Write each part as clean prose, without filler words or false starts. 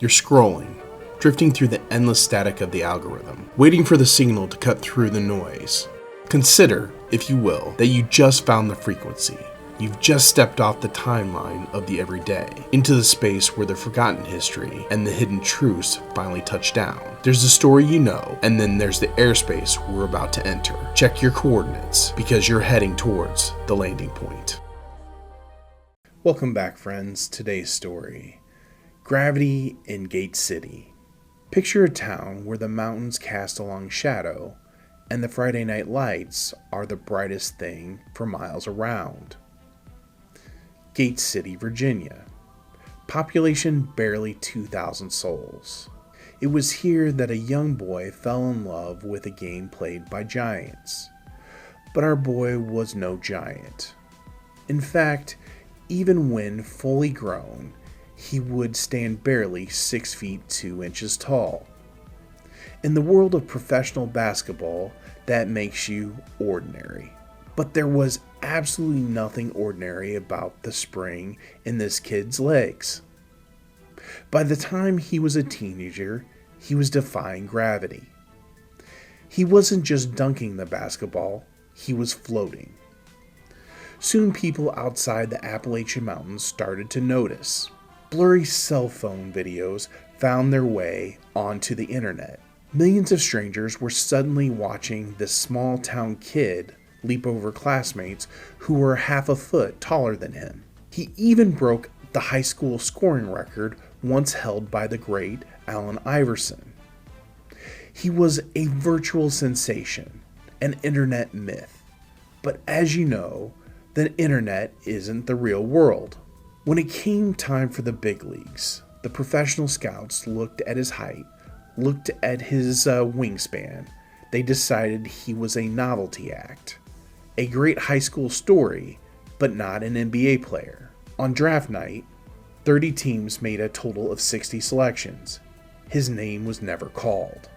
You're scrolling, drifting through the endless static of the algorithm, waiting for the signal to cut through the noise. Consider, if you will, that you just found the frequency. You've just stepped off the timeline of the everyday, into the space where the forgotten history and the hidden truths finally touch down. There's the story you know, and then there's the airspace we're about to enter. Check your coordinates, because you're heading towards the landing point. Welcome back, friends. Today's story: Gravity in Gate City. Picture a town where the mountains cast a long shadow, and the Friday night lights are the brightest thing for miles around. Gate City, Virginia. Population barely 2,000 souls. It was here that a young boy fell in love with a game played by giants. But our boy was no giant. In fact, even when fully grown, he would stand barely 6 feet 2 inches tall. In the world of professional basketball, that makes you ordinary. But there was absolutely nothing ordinary about the spring in this kid's legs. By the time he was a teenager, he was defying gravity. He wasn't just dunking the basketball, he was floating. Soon people outside the Appalachian Mountains started to notice. Blurry cell phone videos found their way onto the internet. Millions of strangers were suddenly watching this small town kid leap over classmates who were half a foot taller than him. He even broke the high school scoring record once held by the great Allen Iverson. He was a virtual sensation, an internet myth. But as you know, the internet isn't the real world. When it came time for the big leagues, the professional scouts looked at his height, looked at his wingspan. They decided he was a novelty act. A great high school story, but not an NBA player. On draft night, 30 teams made a total of 60 selections. His name was never called.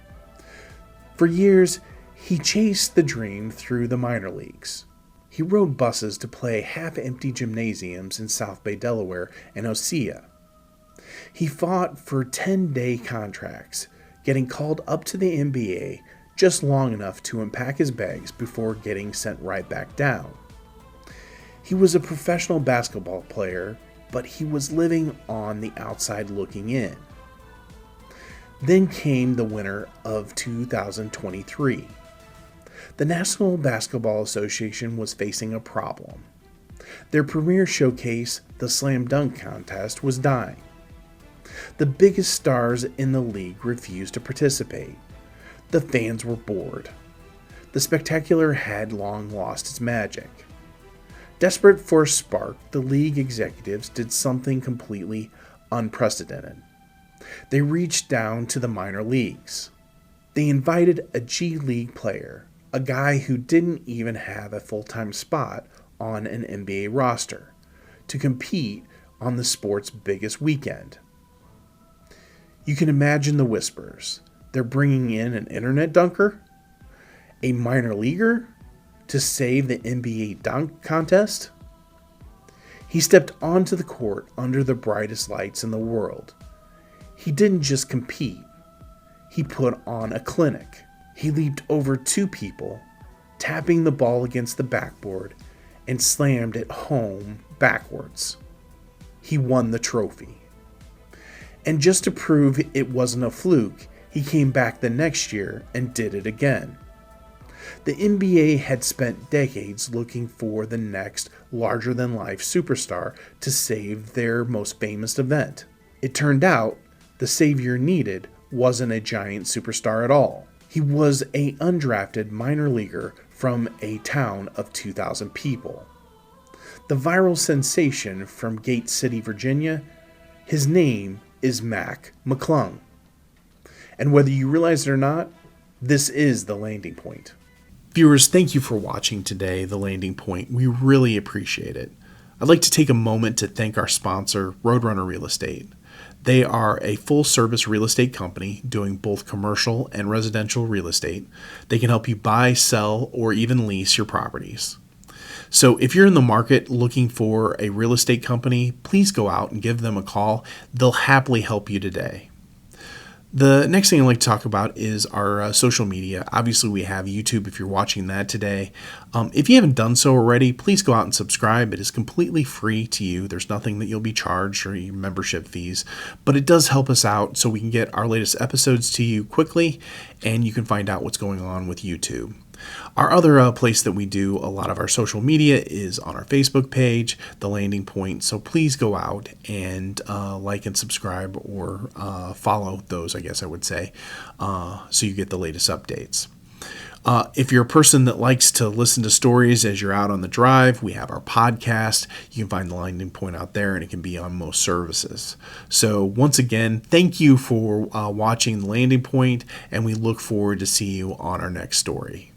For years, he chased the dream through the minor leagues. He rode buses to play half-empty gymnasiums in South Bay, Delaware, and Osceola. He fought for 10-day contracts, getting called up to the NBA just long enough to unpack his bags before getting sent right back down. He was a professional basketball player, but he was living on the outside looking in. Then came the winter of 2023. The National Basketball Association was facing a problem. Their premier showcase, the Slam Dunk Contest, was dying. The biggest stars in the league refused to participate. The fans were bored. The spectacular had long lost its magic. Desperate for a spark, the league executives did something completely unprecedented. They reached down to the minor leagues. They invited a G League player, a guy who didn't even have a full-time spot on an NBA roster, to compete on the sport's biggest weekend. You can imagine the whispers. They're bringing in an internet dunker? A minor leaguer? To save the NBA dunk contest? He stepped onto the court under the brightest lights in the world. He didn't just compete. He put on a clinic. He leaped over 2 people, tapping the ball against the backboard, and slammed it home backwards. He won the trophy. And just to prove it wasn't a fluke, he came back the next year and did it again. The NBA had spent decades looking for the next larger-than-life superstar to save their most famous event. It turned out the savior needed wasn't a giant superstar at all. He was an undrafted minor leaguer from a town of 2,000 people. The viral sensation from Gate City, Virginia, his name is Mac McClung. And whether you realize it or not, this is the landing point. Viewers, thank you for watching today, The Landing Point. We really appreciate it. I'd like to take a moment to thank our sponsor, Roadrunner Real Estate. They are a full-service real estate company doing both commercial and residential real estate. They can help you buy, sell, or even lease your properties. So if you're in the market looking for a real estate company, please go out and give them a call. They'll happily help you today. The next thing I'd like to talk about is our social media. Obviously, we have YouTube if you're watching that today. If you haven't done so already, please go out and subscribe. It is completely free to you. There's nothing that you'll be charged or your membership fees, but it does help us out so we can get our latest episodes to you quickly, and you can find out what's going on with YouTube. Our other place that we do a lot of our social media is on our Facebook page, The Landing Point. So please go out and like and subscribe, or follow those, I guess I would say, so you get the latest updates. If you're a person that likes to listen to stories as you're out on the drive, we have our podcast. You can find The Landing Point out there, and it can be on most services. So once again, thank you for watching The Landing Point, and we look forward to see you on our next story.